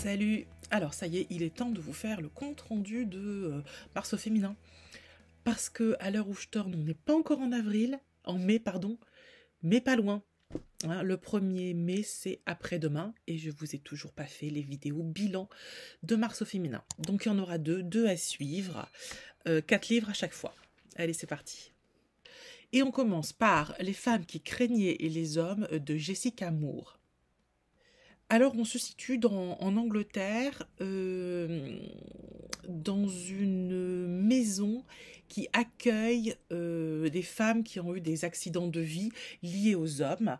Salut! Alors ça y est, il est temps de vous faire le compte rendu de Mars au féminin. Parce que à l'heure où je tourne, on n'est pas encore en avril, en mai pardon, mais pas loin. Hein, le 1er mai, c'est après-demain, et je vous ai toujours pas fait les vidéos bilan de Mars au féminin. Donc il y en aura deux à suivre, 4 livres à chaque fois. Allez, c'est parti. Et on commence par Les femmes qui craignaient et les hommes de Jessica Moore. Alors, on se situe en Angleterre, dans une maison qui accueille des femmes qui ont eu des accidents de vie liés aux hommes.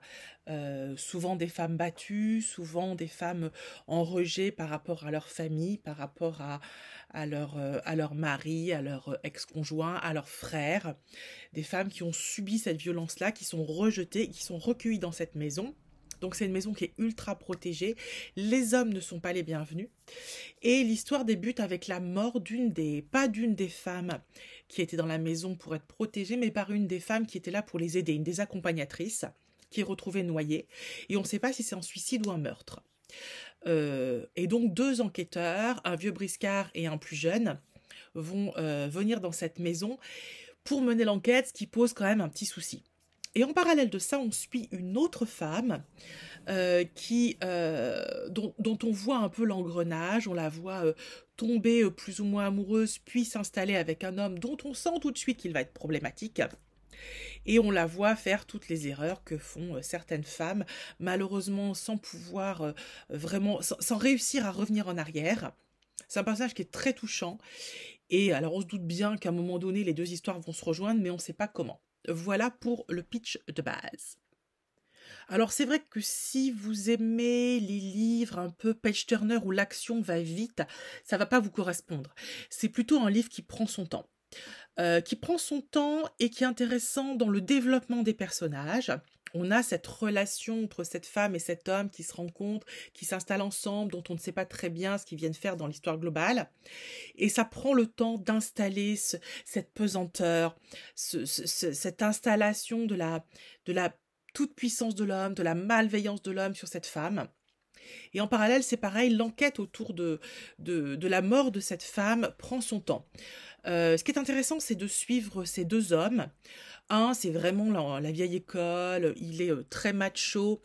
Souvent des femmes battues, souvent des femmes en rejet par rapport à leur famille, par rapport à leur mari, à leur ex-conjoint, à leurs frères. Des femmes qui ont subi cette violence-là, qui sont rejetées, qui sont recueillies dans cette maison. Donc c'est une maison qui est ultra protégée. Les hommes ne sont pas les bienvenus. Et l'histoire débute avec la mort pas d'une des femmes qui était dans la maison pour être protégée, mais par une des femmes qui était là pour les aider, une des accompagnatrices, qui est retrouvée noyée. Et on ne sait pas si c'est un suicide ou un meurtre. Et donc 2 enquêteurs, un vieux briscard et un plus jeune, vont venir dans cette maison pour mener l'enquête, ce qui pose quand même un petit souci. Et en parallèle de ça, on suit une autre femme dont on voit un peu l'engrenage, on la voit tomber plus ou moins amoureuse, puis s'installer avec un homme dont on sent tout de suite qu'il va être problématique. Et on la voit faire toutes les erreurs que font certaines femmes, malheureusement sans pouvoir sans réussir à revenir en arrière. C'est un personnage qui est très touchant. Et alors on se doute bien qu'à un moment donné, les 2 histoires vont se rejoindre, mais on ne sait pas comment. Voilà pour le pitch de base. Alors c'est vrai que si vous aimez les livres un peu page-turner où l'action va vite, ça va pas vous correspondre. C'est plutôt un livre qui prend son temps. Et qui est intéressant dans le développement des personnages. On a cette relation entre cette femme et cet homme qui se rencontrent, qui s'installent ensemble, dont on ne sait pas très bien ce qu'ils viennent faire dans l'histoire globale. Et ça prend le temps d'installer cette pesanteur, cette installation de la toute-puissance de l'homme, de la malveillance de l'homme sur cette femme. Et en parallèle, c'est pareil, l'enquête autour de la mort de cette femme prend son temps. Ce qui est intéressant, c'est de suivre ces 2 hommes. Un, c'est vraiment la vieille école, il est très macho,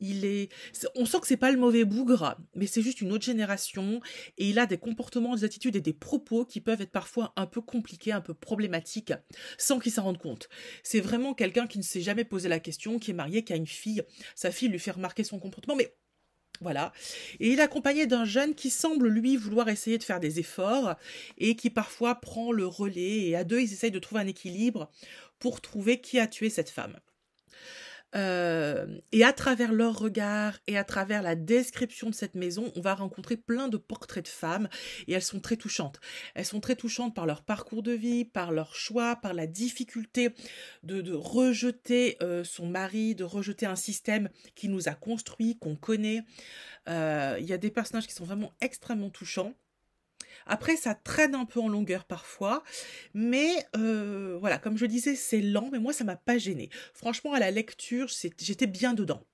on sent que c'est pas le mauvais bougre, mais c'est juste une autre génération, et il a des comportements, des attitudes et des propos qui peuvent être parfois un peu compliqués, un peu problématiques, sans qu'il s'en rende compte. C'est vraiment quelqu'un qui ne s'est jamais posé la question, qui est marié, qui a une fille, sa fille lui fait remarquer son comportement, mais voilà. Et il est accompagné d'un jeune qui semble, lui, vouloir essayer de faire des efforts et qui parfois prend le relais. Et à 2, ils essayent de trouver un équilibre pour trouver qui a tué cette femme. Et à travers leur regard et à travers la description de cette maison, on va rencontrer plein de portraits de femmes et elles sont très touchantes. Elles sont très touchantes par leur parcours de vie, par leur choix, par la difficulté de rejeter son mari, de rejeter un système qui nous a construit, qu'on connaît. Il y a des personnages qui sont vraiment extrêmement touchants. Après, ça traîne un peu en longueur parfois, mais voilà, comme je disais, c'est lent, mais moi, ça m'a pas gênée. Franchement, à la lecture, j'étais bien dedans.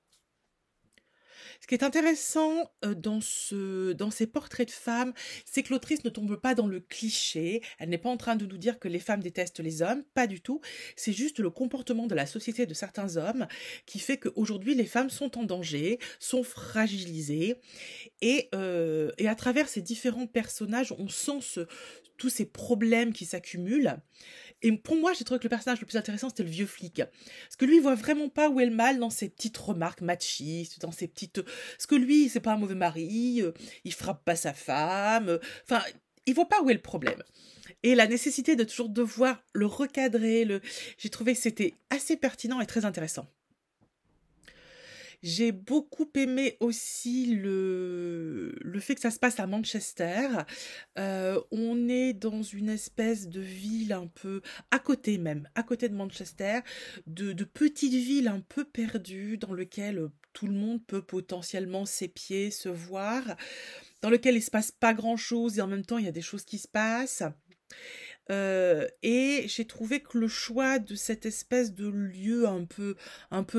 Ce qui est intéressant dans ces portraits de femmes, c'est que l'autrice ne tombe pas dans le cliché. Elle n'est pas en train de nous dire que les femmes détestent les hommes, pas du tout. C'est juste le comportement de la société de certains hommes qui fait qu'aujourd'hui, les femmes sont en danger, sont fragilisées. Et à travers ces différents personnages, on sent tous ces problèmes qui s'accumulent. Et pour moi, j'ai trouvé que le personnage le plus intéressant, c'était le vieux flic. Parce que lui, il voit vraiment pas où est le mal dans ses petites remarques machistes, dans ses petites... Parce que lui, c'est pas un mauvais mari, il frappe pas sa femme, enfin, il voit pas où est le problème. Et la nécessité de toujours devoir le recadrer, j'ai trouvé que c'était assez pertinent et très intéressant. J'ai beaucoup aimé aussi le fait que ça se passe à Manchester. On est dans une espèce de ville un peu à côté de Manchester, de petites villes un peu perdues dans lesquelles tout le monde peut potentiellement s'épier, se voir, dans lequel il se passe pas grand-chose et en même temps il y a des choses qui se passent. Et j'ai trouvé que le choix de cette espèce de lieu un peu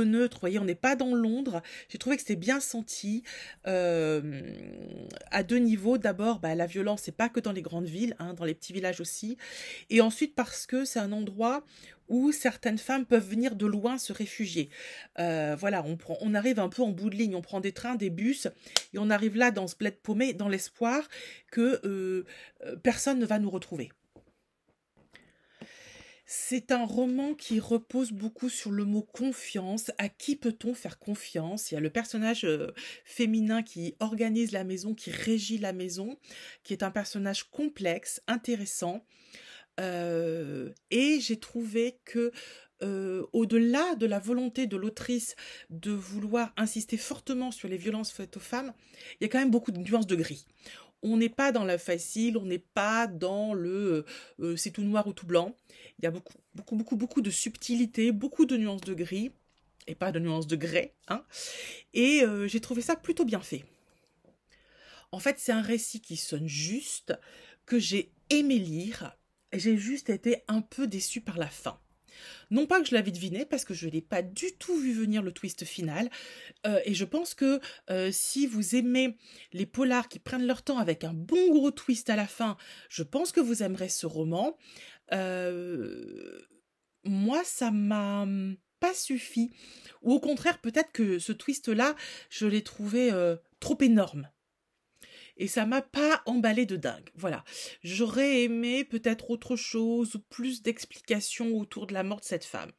neutre, vous voyez, on n'est pas dans Londres, j'ai trouvé que c'était bien senti, à deux niveaux. D'abord, bah, la violence, c'est pas que dans les grandes villes, hein, dans les petits villages aussi. Et ensuite parce que c'est un endroit où certaines femmes peuvent venir de loin se réfugier. Voilà, on arrive un peu en bout de ligne, on prend des trains, des bus, et on arrive là dans ce bled paumé, dans l'espoir que personne ne va nous retrouver. C'est un roman qui repose beaucoup sur le mot confiance. À qui peut-on faire confiance? Il y a le personnage féminin qui organise la maison, qui régit la maison, qui est un personnage complexe, intéressant. Et j'ai trouvé que au-delà de la volonté de l'autrice de vouloir insister fortement sur les violences faites aux femmes, il y a quand même beaucoup de nuances de gris. On n'est pas dans la facile, on n'est pas dans le c'est tout noir ou tout blanc. Il y a beaucoup de subtilité, beaucoup de nuances de gris, et pas de nuances de grès, hein. Et j'ai trouvé ça plutôt bien fait. En fait, c'est un récit qui sonne juste, que j'ai aimé lire. J'ai juste été un peu déçue par la fin. Non pas que je l'avais deviné, parce que je n'ai pas du tout vu venir le twist final. Et je pense que si vous aimez les polars qui prennent leur temps avec un bon gros twist à la fin, je pense que vous aimerez ce roman. Moi, ça m'a pas suffi. Ou au contraire, peut-être que ce twist-là, je l'ai trouvé trop énorme. Et ça m'a pas emballé de dingue. Voilà. J'aurais aimé peut-être autre chose, plus d'explications autour de la mort de cette femme.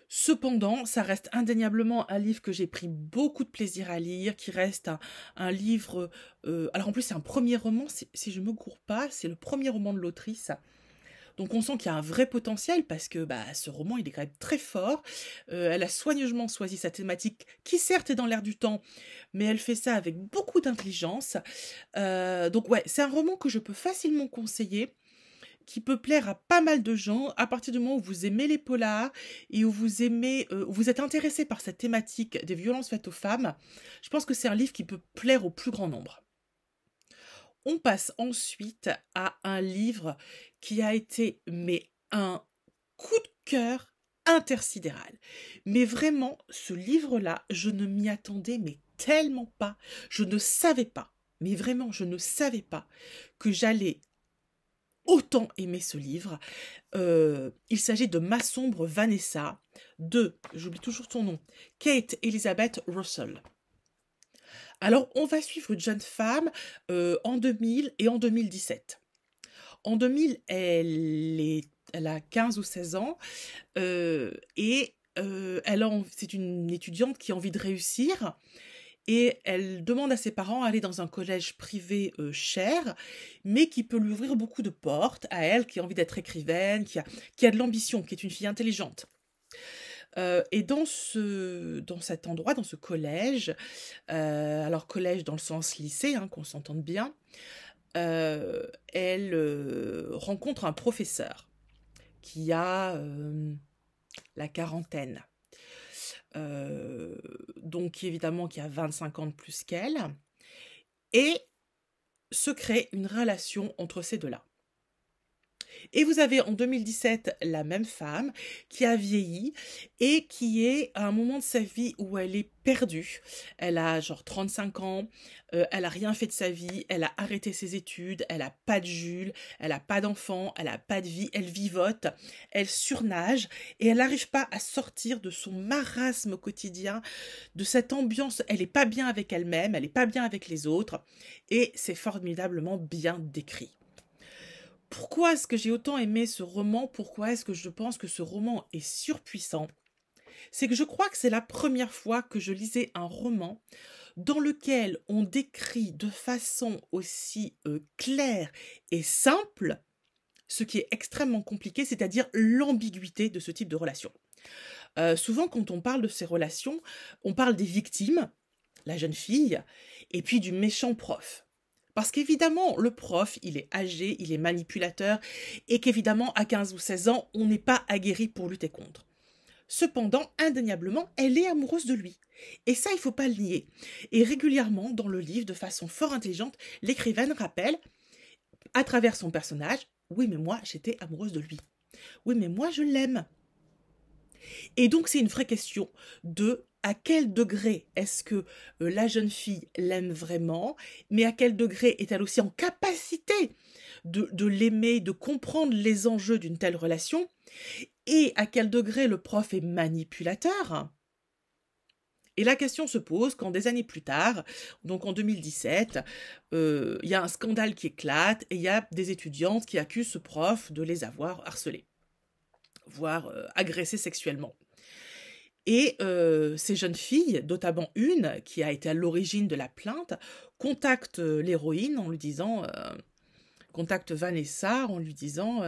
Cependant, ça reste indéniablement un livre que j'ai pris beaucoup de plaisir à lire, qui reste un livre... alors en plus, c'est un premier roman, si je ne me gourre pas, c'est le premier roman de l'autrice. Donc on sent qu'il y a un vrai potentiel parce que bah, ce roman, il est quand même très fort. Elle a soigneusement choisi sa thématique, qui certes est dans l'air du temps, mais elle fait ça avec beaucoup d'intelligence. Donc ouais, c'est un roman que je peux facilement conseiller, qui peut plaire à pas mal de gens, à partir du moment où vous aimez les polars et où vous aimez, où vous êtes intéressé par cette thématique des violences faites aux femmes. Je pense que c'est un livre qui peut plaire au plus grand nombre. On passe ensuite à un livre qui a été un coup de cœur intersidéral. Mais vraiment, ce livre-là, je ne m'y attendais tellement pas. Je ne savais pas, mais vraiment, je ne savais pas que j'allais autant aimer ce livre. Il s'agit de Ma sombre Vanessa, de, j'oublie toujours son nom, Kate Elizabeth Russell. Alors, on va suivre une jeune femme en 2000 et en 2017. En 2000, elle a 15 ou 16 ans et c'est une étudiante qui a envie de réussir et elle demande à ses parents d'aller dans un collège privé cher, mais qui peut lui ouvrir beaucoup de portes à elle, qui a envie d'être écrivaine, qui a de l'ambition, qui est une fille intelligente. Et dans cet endroit, dans ce collège, alors collège dans le sens lycée, hein, qu'on s'entende bien, elle rencontre un professeur qui a la quarantaine. Donc évidemment qui a 25 ans de plus qu'elle. Et se crée une relation entre ces deux-là. Et vous avez en 2017 la même femme qui a vieilli et qui est à un moment de sa vie où elle est perdue. Elle a genre 35 ans, elle a rien fait de sa vie, elle a arrêté ses études, elle a pas de Jules, elle a pas d'enfant, elle a pas de vie, elle vivote, elle surnage et elle n'arrive pas à sortir de son marasme quotidien, de cette ambiance. Elle est pas bien avec elle-même, elle est pas bien avec les autres et c'est formidablement bien décrit. Pourquoi est-ce que j'ai autant aimé ce roman? Pourquoi est-ce que je pense que ce roman est surpuissant? C'est que je crois que c'est la première fois que je lisais un roman dans lequel on décrit de façon aussi claire et simple ce qui est extrêmement compliqué, c'est-à-dire l'ambiguïté de ce type de relation. Souvent, quand on parle de ces relations, on parle des victimes, la jeune fille, et puis du méchant prof. Parce qu'évidemment, le prof, il est âgé, il est manipulateur, et qu'évidemment, à 15 ou 16 ans, on n'est pas aguerri pour lutter contre. Cependant, indéniablement, elle est amoureuse de lui. Et ça, il ne faut pas le nier. Et régulièrement, dans le livre, de façon fort intelligente, l'écrivaine rappelle, à travers son personnage, Oui, mais moi, j'étais amoureuse de lui. Oui, mais moi, je l'aime. Et donc, c'est une vraie question de à quel degré est-ce que la jeune fille l'aime vraiment, mais à quel degré est-elle aussi en capacité de l'aimer, de comprendre les enjeux d'une telle relation, et à quel degré le prof est manipulateur. Et la question se pose quand des années plus tard, donc en 2017, il y a un scandale qui éclate et il y a des étudiantes qui accusent ce prof de les avoir harcelées, voire agressées sexuellement. Et ces jeunes filles, notamment une qui a été à l'origine de la plainte, contactent l'héroïne en lui disant, contacte Vanessa en lui disant,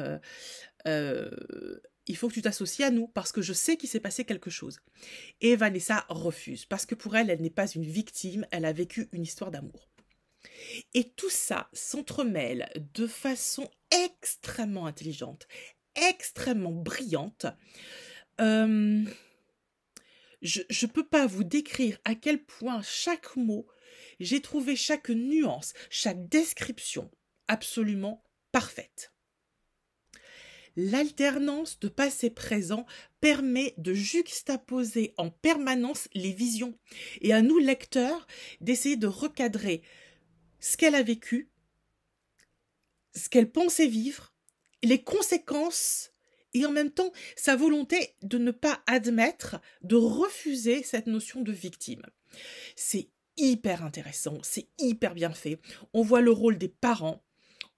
il faut que tu t'associes à nous parce que je sais qu'il s'est passé quelque chose. Et Vanessa refuse parce que pour elle, elle n'est pas une victime, elle a vécu une histoire d'amour. Et tout ça s'entremêle de façon extrêmement intelligente, extrêmement brillante. Je ne peux pas vous décrire à quel point chaque mot, j'ai trouvé chaque nuance, chaque description absolument parfaite. L'alternance de passé-présent permet de juxtaposer en permanence les visions et à nous, lecteurs, d'essayer de recadrer ce qu'elle a vécu, ce qu'elle pensait vivre, les conséquences et en même temps sa volonté de ne pas admettre, de refuser cette notion de victime. C'est hyper intéressant, c'est hyper bien fait. On voit le rôle des parents,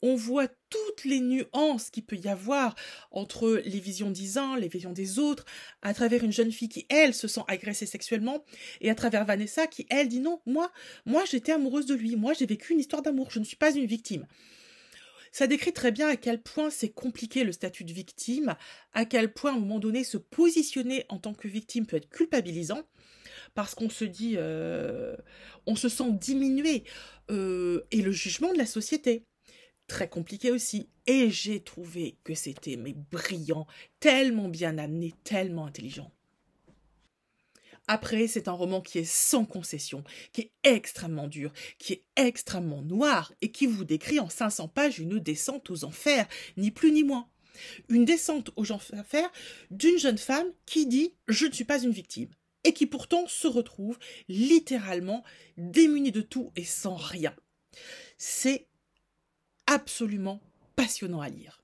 on voit toutes les nuances qu'il peut y avoir entre les visions des uns, les visions des autres, à travers une jeune fille qui, elle, se sent agressée sexuellement, et à travers Vanessa qui, elle, dit non, moi j'étais amoureuse de lui, moi j'ai vécu une histoire d'amour, je ne suis pas une victime. Ça décrit très bien à quel point c'est compliqué le statut de victime, à quel point à un moment donné se positionner en tant que victime peut être culpabilisant, parce qu'on se dit, on se sent diminué, et le jugement de la société. Très compliqué aussi. Et j'ai trouvé que c'était brillant, tellement bien amené, tellement intelligent. Après, c'est un roman qui est sans concession, qui est extrêmement dur, qui est extrêmement noir et qui vous décrit en 500 pages une descente aux enfers, ni plus ni moins. Une descente aux enfers d'une jeune femme qui dit « je ne suis pas une victime » et qui pourtant se retrouve littéralement démunie de tout et sans rien. C'est absolument passionnant à lire.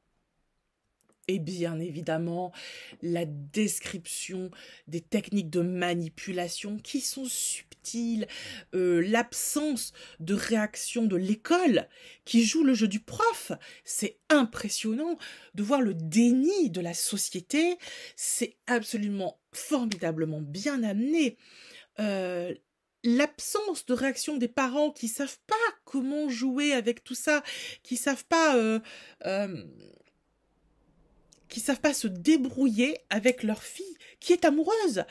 Et bien évidemment, la description des techniques de manipulation qui sont subtiles, l'absence de réaction de l'école qui joue le jeu du prof, c'est impressionnant de voir le déni de la société, c'est absolument formidablement bien amené. L'absence de réaction des parents qui savent pas comment jouer avec tout ça, qui savent pas se débrouiller avec leur fille qui est amoureuse.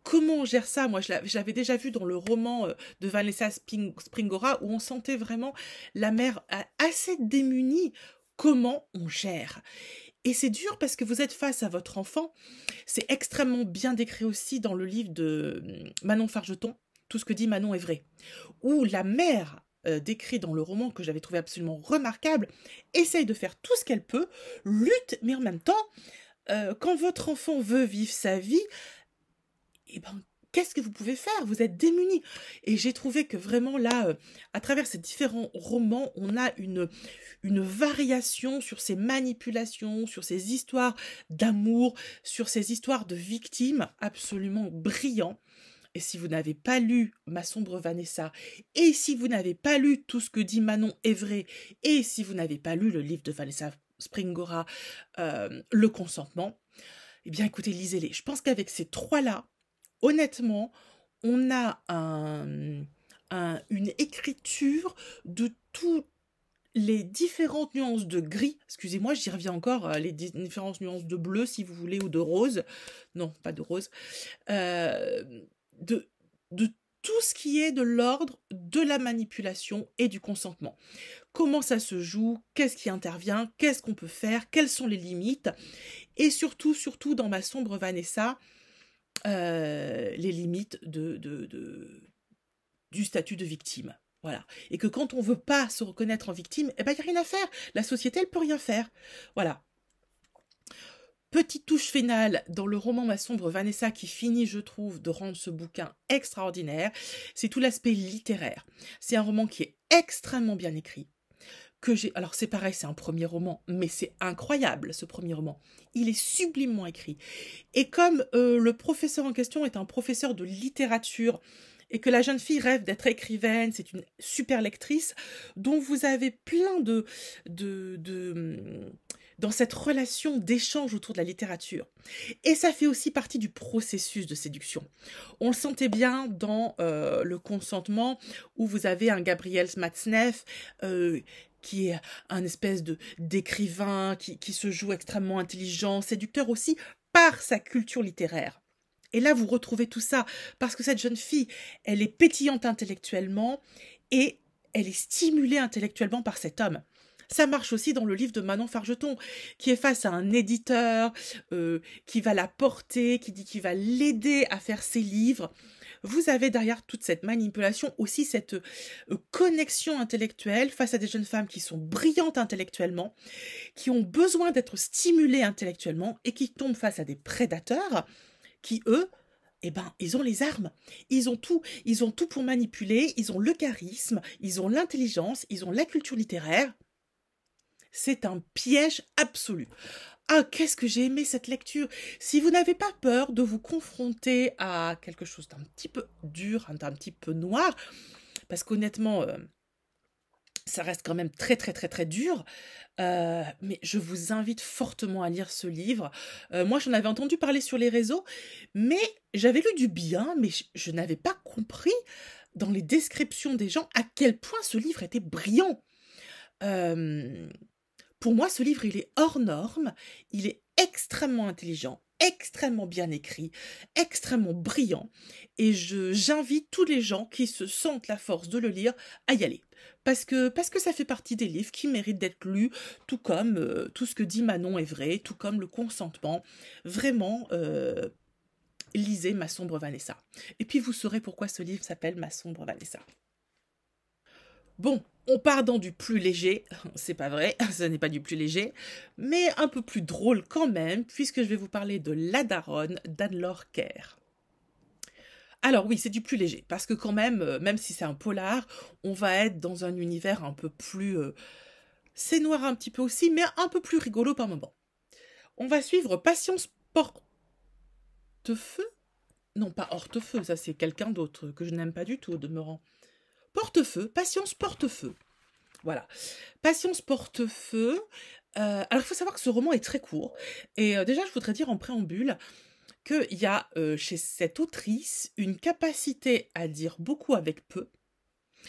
Comment on gère ça? Moi, je l'avais déjà vu dans le roman de Vanessa Springora où on sentait vraiment la mère assez démunie. Comment on gère? Et c'est dur parce que vous êtes face à votre enfant. C'est extrêmement bien décrit aussi dans le livre de Manon Fargeton, Tout ce que dit Manon est vrai, où la mère décrit dans le roman que j'avais trouvé absolument remarquable, essaye de faire tout ce qu'elle peut, lutte, mais en même temps, quand votre enfant veut vivre sa vie, eh ben, qu'est-ce que vous pouvez faire? Vous êtes démunis. Et j'ai trouvé que vraiment là, à travers ces différents romans, on a une variation sur ces manipulations, sur ces histoires d'amour, sur ces histoires de victimes absolument brillant. Et si vous n'avez pas lu Ma sombre Vanessa, et si vous n'avez pas lu Tout ce que dit Manon est vrai, et si vous n'avez pas lu le livre de Vanessa Springora, Le consentement, eh bien écoutez, lisez-les. Je pense qu'avec ces trois-là, honnêtement, on a une écriture de toutes les différentes nuances de gris, excusez-moi, j'y reviens encore, les différentes nuances de bleu, si vous voulez, ou de rose, non, pas de rose, de tout ce qui est de l'ordre de la manipulation et du consentement. Comment ça se joue, qu'est-ce qui intervient, qu'est-ce qu'on peut faire, quelles sont les limites, et surtout dans Ma sombre Vanessa, les limites du statut de victime. Voilà. Et que quand on veut pas se reconnaître en victime, eh ben, il n'y a rien à faire. La société, elle peut rien faire. Voilà. Petite touche finale dans le roman Ma sombre Vanessa qui finit, je trouve, de rendre ce bouquin extraordinaire, c'est tout l'aspect littéraire. C'est un roman qui est extrêmement bien écrit, alors c'est pareil, c'est un premier roman, mais c'est incroyable ce premier roman. Il est sublimement écrit. Et comme le professeur en question est un professeur de littérature, et que la jeune fille rêve d'être écrivaine, c'est une super lectrice, dont vous avez plein dans cette relation d'échange autour de la littérature. Et ça fait aussi partie du processus de séduction. On le sentait bien dans Le Consentement, où vous avez un Gabriel Matzneff qui est un espèce d'écrivain qui se joue extrêmement intelligent, séducteur aussi par sa culture littéraire. Et là, vous retrouvez tout ça, parce que cette jeune fille, elle est pétillante intellectuellement et elle est stimulée intellectuellement par cet homme. Ça marche aussi dans le livre de Manon Fargeton, qui est face à un éditeur, qui va la porter, qui dit qu'il va l'aider à faire ses livres. Vous avez derrière toute cette manipulation aussi cette connexion intellectuelle face à des jeunes femmes qui sont brillantes intellectuellement, qui ont besoin d'être stimulées intellectuellement et qui tombent face à des prédateurs qui, eux, eh ben, ils ont les armes, ils ont tout pour manipuler, ils ont le charisme, ils ont l'intelligence, ils ont la culture littéraire. C'est un piège absolu. Ah, qu'est-ce que j'ai aimé cette lecture! Si vous n'avez pas peur de vous confronter à quelque chose d'un petit peu dur, d'un petit peu noir, parce qu'honnêtement, ça reste quand même très très très très dur, mais je vous invite fortement à lire ce livre. Moi, j'en avais entendu parler sur les réseaux, mais j'avais lu du bien, mais je n'avais pas compris dans les descriptions des gens à quel point ce livre était brillant. Pour moi, ce livre, il est hors norme, il est extrêmement intelligent, extrêmement bien écrit, extrêmement brillant, et j'invite tous les gens qui se sentent la force de le lire à y aller. Parce que ça fait partie des livres qui méritent d'être lus, tout comme tout ce que dit Manon est vrai, tout comme Le Consentement. Vraiment, lisez Ma sombre Vanessa. Et puis vous saurez pourquoi ce livre s'appelle Ma sombre Vanessa. Bon, on part dans du plus léger, c'est pas vrai, ce n'est pas du plus léger, mais un peu plus drôle quand même, puisque je vais vous parler de La Daronne d'Anne-Laure Kerr. Alors oui, c'est du plus léger, parce que quand même si c'est un polar, on va être dans un univers un peu plus... c'est noir un petit peu aussi, mais un peu plus rigolo par moment. On va suivre Patience Portefeu. Non, pas Hortefeux, ça c'est quelqu'un d'autre que je n'aime pas du tout au demeurant. Portefeu, Patience Portefeu. Voilà. Patience Portefeu. Alors, il faut savoir que ce roman est très court. Et déjà, je voudrais dire en préambule qu'il y a chez cette autrice une capacité à dire beaucoup avec peu.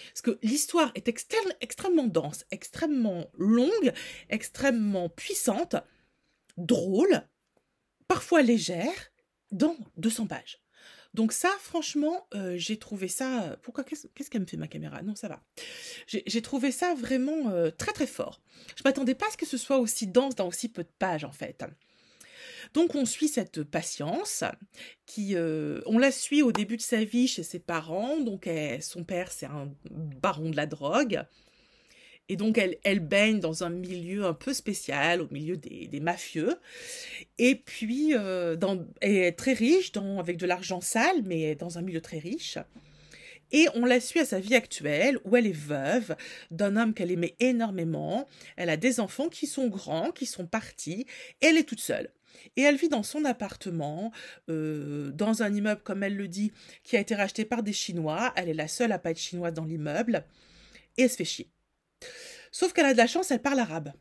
Parce que l'histoire est extrêmement dense, extrêmement longue, extrêmement puissante, drôle, parfois légère, dans 200 pages. Donc ça, franchement, j'ai trouvé ça... Pourquoi? Qu'est-ce qu'elle me fait, ma caméra? Non, ça va. J'ai trouvé ça vraiment très très fort. Je m'attendais pas à ce que ce soit aussi dense dans aussi peu de pages, en fait. Donc on suit cette Patience, on la suit au début de sa vie chez ses parents. Donc son père, c'est un baron de la drogue. Et donc, elle baigne dans un milieu un peu spécial, au milieu des mafieux. Et puis, elle est très riche, avec de l'argent sale, mais dans un milieu très riche. Et on la suit à sa vie actuelle, où elle est veuve d'un homme qu'elle aimait énormément. Elle a des enfants qui sont grands, qui sont partis, et elle est toute seule. Et elle vit dans son appartement, dans un immeuble, comme elle le dit, qui a été racheté par des Chinois. Elle est la seule à pas être chinoise dans l'immeuble. Et elle se fait chier. Sauf qu'elle a de la chance, elle parle arabe.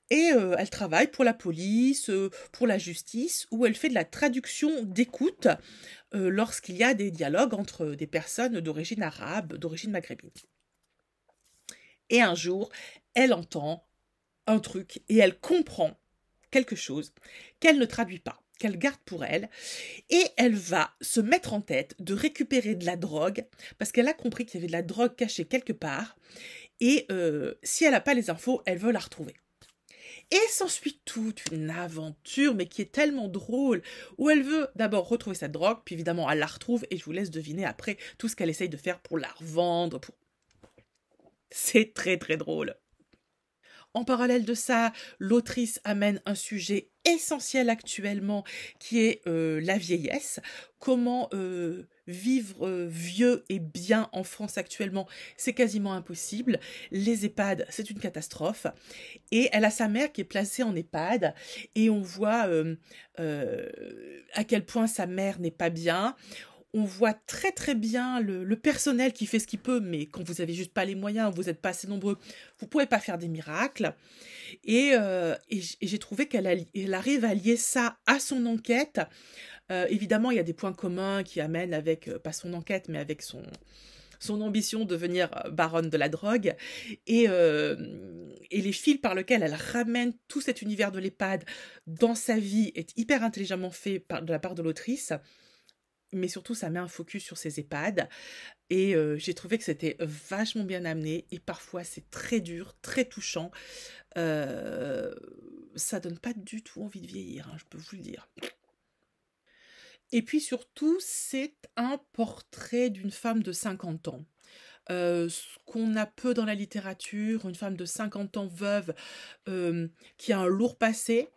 Et elle travaille pour la police, pour la justice, où elle fait de la traduction d'écoute lorsqu'il y a des dialogues entre des personnes d'origine arabe, d'origine maghrébine. Et un jour, elle entend un truc et elle comprend quelque chose qu'elle ne traduit pas, qu'elle garde pour elle, et elle va se mettre en tête de récupérer de la drogue, parce qu'elle a compris qu'il y avait de la drogue cachée quelque part, et si elle n'a pas les infos, elle veut la retrouver. Et s'ensuit toute une aventure, mais qui est tellement drôle, où elle veut d'abord retrouver cette drogue, puis évidemment elle la retrouve, et je vous laisse deviner après tout ce qu'elle essaye de faire pour la revendre. C'est très très drôle. En parallèle de ça, l'autrice amène un sujet essentiel actuellement qui est la vieillesse. Comment vivre vieux et bien en France actuellement, c'est quasiment impossible. Les EHPAD, c'est une catastrophe. Et elle a sa mère qui est placée en EHPAD et on voit à quel point sa mère n'est pas bien. On voit très très bien le personnel qui fait ce qu'il peut, mais quand vous avez juste pas les moyens, vous n'êtes pas assez nombreux, vous pouvez pas faire des miracles. Et j'ai trouvé elle arrive à lier ça à son enquête. Évidemment, il y a des points communs qui amènent avec, pas son enquête, mais avec son ambition de devenir baronne de la drogue. Et les fils par lesquels elle ramène tout cet univers de l'EHPAD dans sa vie est hyper intelligemment fait de la part de l'autrice. Mais surtout, ça met un focus sur ces EHPAD. Et j'ai trouvé que c'était vachement bien amené. Et parfois, c'est très dur, très touchant. Ça donne pas du tout envie de vieillir, hein, je peux vous le dire. Et puis surtout, c'est un portrait d'une femme de 50 ans. Ce qu'on a peu dans la littérature, une femme de 50 ans veuve qui a un lourd passé,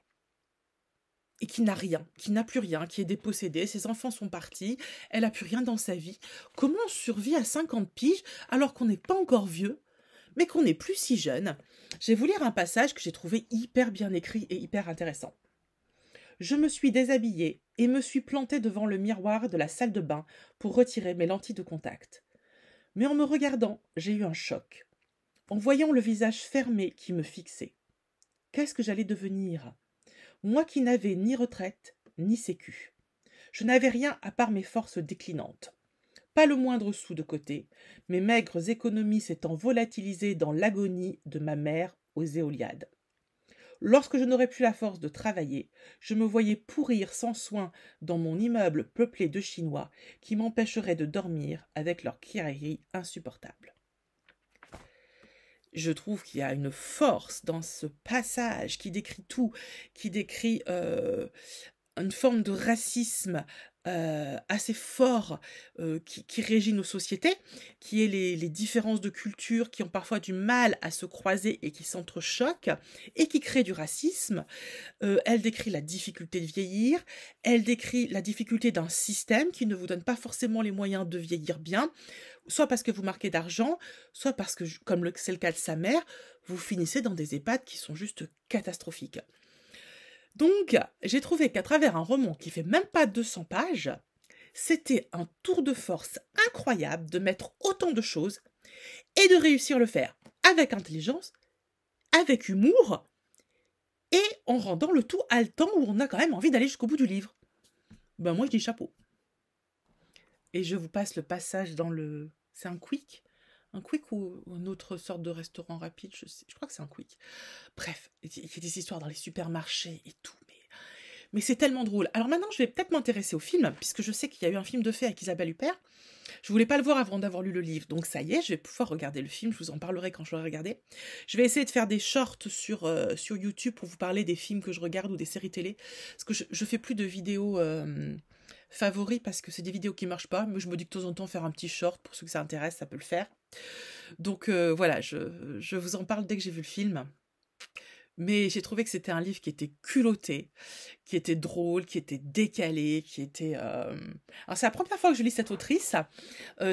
et qui n'a rien, qui n'a plus rien, qui est dépossédée, ses enfants sont partis, elle n'a plus rien dans sa vie. Comment on survit à 50 piges alors qu'on n'est pas encore vieux, mais qu'on n'est plus si jeune? Je vais vous lire un passage que j'ai trouvé hyper bien écrit et hyper intéressant. Je me suis déshabillée et me suis plantée devant le miroir de la salle de bain pour retirer mes lentilles de contact. Mais en me regardant, j'ai eu un choc. En voyant le visage fermé qui me fixait. Qu'est-ce que j'allais devenir ? Moi qui n'avais ni retraite, ni sécu. Je n'avais rien à part mes forces déclinantes. Pas le moindre sou de côté, mes maigres économies s'étant volatilisées dans l'agonie de ma mère aux éoliades. Lorsque je n'aurais plus la force de travailler, je me voyais pourrir sans soin dans mon immeuble peuplé de Chinois qui m'empêcheraient de dormir avec leur criaillerie insupportable. Je trouve qu'il y a une force dans ce passage qui décrit tout, qui décrit une forme de racisme assez fort qui régit nos sociétés, qui est les différences de culture qui ont parfois du mal à se croiser et qui s'entrechoquent et qui créent du racisme. Elle décrit la difficulté de vieillir, elle décrit la difficulté d'un système qui ne vous donne pas forcément les moyens de vieillir bien, soit parce que vous marquez d'argent, soit parce que, comme c'est le cas de sa mère, vous finissez dans des EHPAD qui sont juste catastrophiques. Donc, j'ai trouvé qu'à travers un roman qui fait même pas 200 pages, c'était un tour de force incroyable de mettre autant de choses et de réussir à le faire avec intelligence, avec humour et en rendant le tout haletant où on a quand même envie d'aller jusqu'au bout du livre. Ben moi je dis chapeau. Et je vous passe le passage dans le... C'est un quick ? Un quick ou une autre sorte de restaurant rapide, je crois que c'est un quick. Bref, il y a des histoires dans les supermarchés et tout, mais c'est tellement drôle. Alors maintenant, je vais peut-être m'intéresser au film, puisque je sais qu'il y a eu un film de fait avec Isabelle Huppert. Je voulais pas le voir avant d'avoir lu le livre, donc ça y est, je vais pouvoir regarder le film, je vous en parlerai quand je l'aurai regardé. Je vais essayer de faire des shorts sur YouTube pour vous parler des films que je regarde ou des séries télé, parce que je fais plus de vidéos favoris, parce que c'est des vidéos qui marchent pas, mais je me dis que de temps en temps faire un petit short, pour ceux que ça intéresse, ça peut le faire. Donc voilà, je vous en parle dès que j'ai vu le film. Mais j'ai trouvé que c'était un livre qui était culotté, qui était drôle, qui était décalé, qui était... Alors c'est la première fois que je lis cette autrice.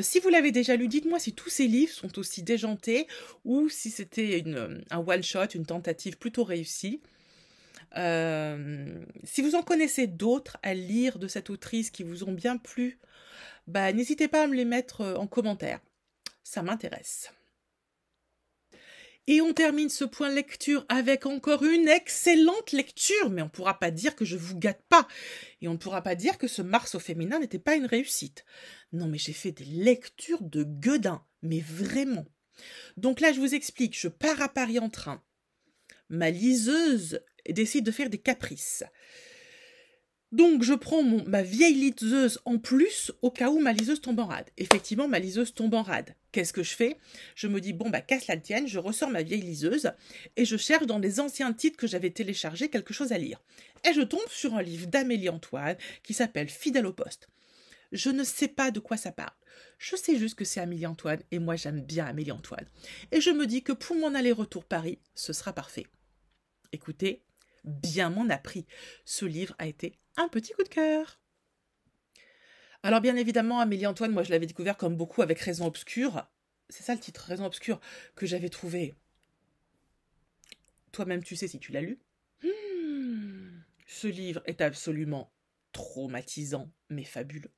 Si vous l'avez déjà lu, dites-moi si tous ces livres sont aussi déjantés ou si c'était un one-shot, une tentative plutôt réussie. Si vous en connaissez d'autres à lire de cette autrice qui vous ont bien plu, bah, n'hésitez pas à me les mettre en commentaire. Ça m'intéresse. Et on termine ce point lecture avec encore une excellente lecture, mais on ne pourra pas dire que je vous gâte pas. Et on ne pourra pas dire que ce Mars au féminin n'était pas une réussite. Non, mais j'ai fait des lectures de gueudin, mais vraiment. Donc là, je vous explique, je pars à Paris en train. Ma liseuse décide de faire des caprices. Donc, je prends ma vieille liseuse en plus au cas où ma liseuse tombe en rade. Effectivement, ma liseuse tombe en rade. Qu'est-ce que je fais ? Je me dis, bon, bah, qu'à cela tienne, je ressors ma vieille liseuse et je cherche dans les anciens titres que j'avais téléchargés quelque chose à lire. Et je tombe sur un livre d'Amélie Antoine qui s'appelle Fidèle au poste. Je ne sais pas de quoi ça parle. Je sais juste que c'est Amélie-Antoine et moi j'aime bien Amélie-Antoine. Et je me dis que pour mon aller-retour Paris, ce sera parfait. Écoutez, bien m'en a pris. Ce livre a été un petit coup de cœur. Alors bien évidemment, Amélie-Antoine, moi je l'avais découvert comme beaucoup avec Raison Obscure. C'est ça le titre, Raison Obscure, que j'avais trouvé. Toi-même tu sais si tu l'as lu. Ce livre est absolument traumatisant, mais fabuleux.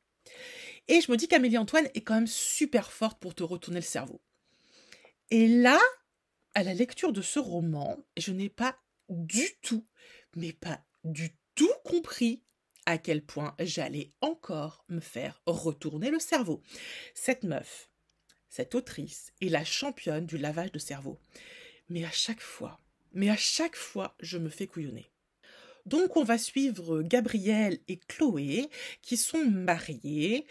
Et je me dis qu'Amélie-Antoine est quand même super forte pour te retourner le cerveau. Et là, à la lecture de ce roman, je n'ai pas du tout, mais pas du tout compris à quel point j'allais encore me faire retourner le cerveau. Cette meuf, cette autrice, est la championne du lavage de cerveau. Mais à chaque fois, je me fais couillonner. Donc on va suivre Gabrielle et Chloé qui sont mariés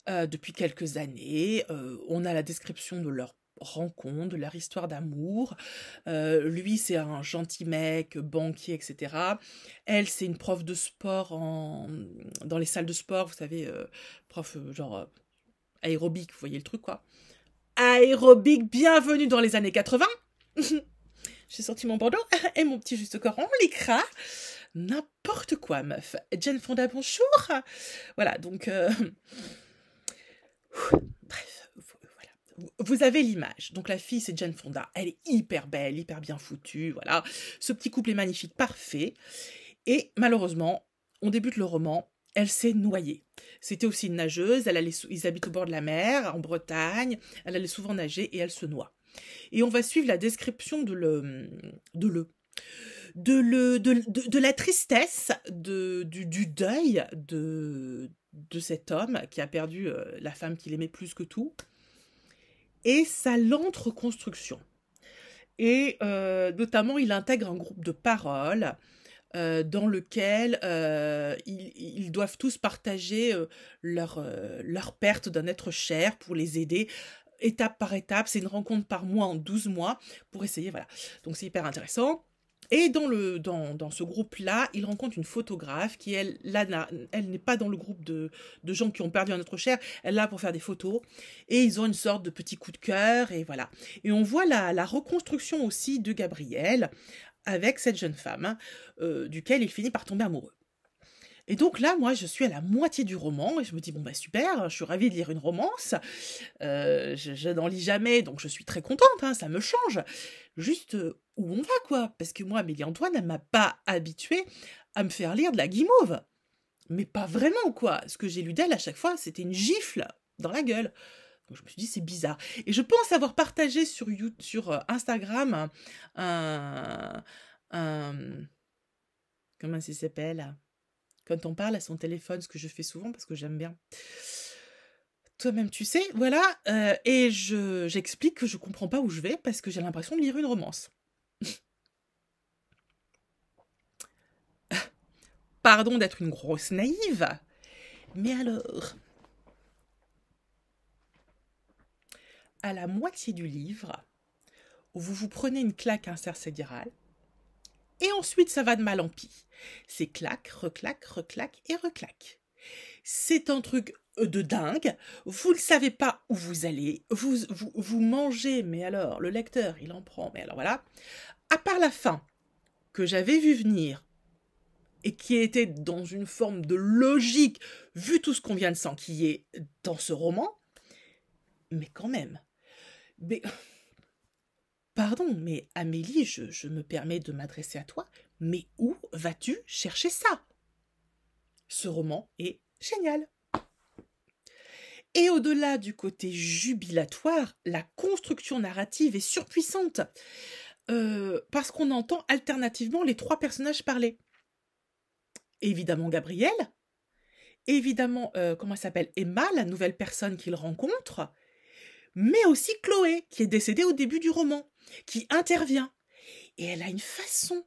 depuis quelques années. On a la description de leur rencontre, de leur histoire d'amour. Lui, c'est un gentil mec, banquier, etc. Elle, c'est une prof de sport dans les salles de sport, vous savez, prof genre aérobic, vous voyez le truc quoi. Aérobic, bienvenue dans les années 80. J'ai sorti mon bandeau et mon petit juste corps en lycra. N'importe quoi, meuf. Jane Fonda, bonjour. Voilà, donc... Bref, voilà. Vous avez l'image. Donc la fille, c'est Jane Fonda. Elle est hyper belle, hyper bien foutue, voilà. Ce petit couple est magnifique, parfait. Et malheureusement, on débute le roman, elle s'est noyée. C'était aussi une nageuse, ils habitent au bord de la mer, en Bretagne. Elle allait souvent nager et elle se noie. Et on va suivre la description de la tristesse, du deuil de cet homme qui a perdu la femme qu'il aimait plus que tout, et sa lente reconstruction. Et notamment, il intègre un groupe de parole dans lequel ils doivent tous partager leur perte d'un être cher pour les aider étape par étape. C'est une rencontre par mois en 12 mois pour essayer, voilà. Donc c'est hyper intéressant. Et dans ce groupe-là, il rencontre une photographe qui, elle n'est pas dans le groupe de gens qui ont perdu un être cher, elle est là pour faire des photos. Et ils ont une sorte de petit coup de cœur, et voilà. Et on voit la reconstruction aussi de Gabriel avec cette jeune femme, duquel il finit par tomber amoureux. Et donc là, moi, je suis à la moitié du roman, et je me dis, bon bah super, je suis ravie de lire une romance, je n'en lis jamais, donc je suis très contente, hein, ça me change. Juste, où on va, quoi? Parce que moi, Amélie-Antoine, elle m'a pas habituée à me faire lire de la guimauve. Mais pas vraiment, quoi. Ce que j'ai lu d'elle, à chaque fois, c'était une gifle dans la gueule. Donc je me suis dit, c'est bizarre. Et je pense avoir partagé sur Instagram comment ça s'appelle? Quand on parle à son téléphone, ce que je fais souvent parce que j'aime bien. Toi-même, tu sais, voilà. Et j'explique que je comprends pas où je vais parce que j'ai l'impression de lire une romance. Pardon d'être une grosse naïve, mais alors, à la moitié du livre, vous vous prenez une claque intersidérale, et ensuite ça va de mal en pis. C'est claque, reclaque, reclaque et reclaque. C'est un truc de dingue, vous ne savez pas où vous allez, vous mangez, mais alors, le lecteur, il en prend, mais alors voilà. À part la fin, que j'avais vu venir, et qui était dans une forme de logique, vu tout ce qu'on vient de s'enquiller dans ce roman, mais quand même. Mais, pardon, mais Amélie, je me permets de m'adresser à toi, mais où vas-tu chercher ça? Ce roman est génial. Et au-delà du côté jubilatoire, la construction narrative est surpuissante, parce qu'on entend alternativement les trois personnages parler. Évidemment Gabriel, évidemment, comment elle s'appelle, Emma, la nouvelle personne qu'il rencontre, mais aussi Chloé, qui est décédée au début du roman, qui intervient. Et elle a une façon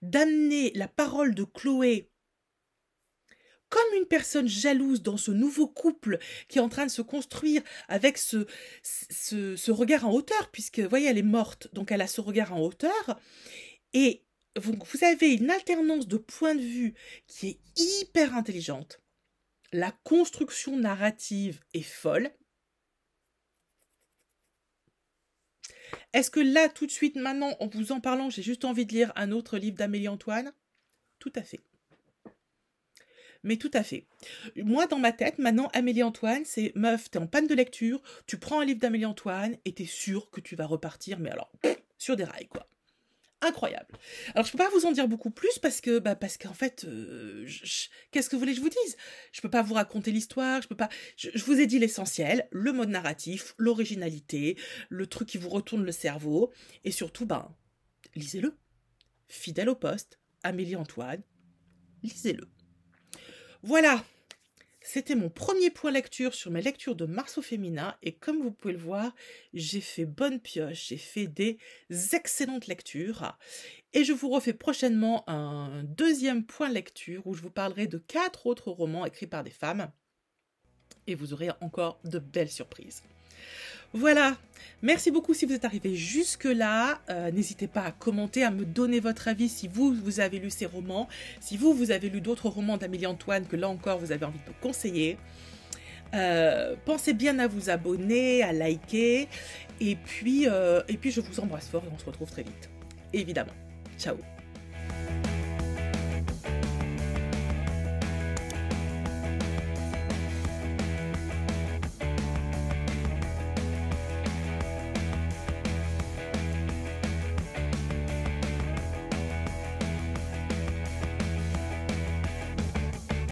d'amener la parole de Chloé comme une personne jalouse dans ce nouveau couple qui est en train de se construire avec ce regard en hauteur, puisque, vous voyez, elle est morte, donc elle a ce regard en hauteur. Et vous avez une alternance de points de vue qui est hyper intelligente. La construction narrative est folle. Est-ce que là, tout de suite, maintenant, en vous en parlant, j'ai juste envie de lire un autre livre d'Amélie Antoine? Tout à fait. Mais tout à fait. Moi, dans ma tête, maintenant, Amélie Antoine, c'est meuf, t'es en panne de lecture, tu prends un livre d'Amélie Antoine et t'es sûr que tu vas repartir, mais alors, sur des rails, quoi. Incroyable. Alors, je peux pas vous en dire beaucoup plus parce qu'en fait, qu'est-ce que vous voulez que je vous dise? Je peux pas vous raconter l'histoire, je peux pas. Je vous ai dit l'essentiel, le mode narratif, l'originalité, le truc qui vous retourne le cerveau, et surtout, lisez-le. Fidèle au poste, Amélie Antoine, lisez-le. Voilà. C'était mon premier point lecture sur mes lectures de Mars au féminin et comme vous pouvez le voir, j'ai fait bonne pioche, j'ai fait des excellentes lectures et je vous refais prochainement un deuxième point lecture où je vous parlerai de 4 autres romans écrits par des femmes et vous aurez encore de belles surprises. Voilà, merci beaucoup si vous êtes arrivé jusque-là. N'hésitez pas à commenter, à me donner votre avis si vous avez lu ces romans, si vous avez lu d'autres romans d'Amélie Antoine que là encore vous avez envie de me conseiller. Pensez bien à vous abonner, à liker, et puis je vous embrasse fort et on se retrouve très vite. Évidemment. Ciao.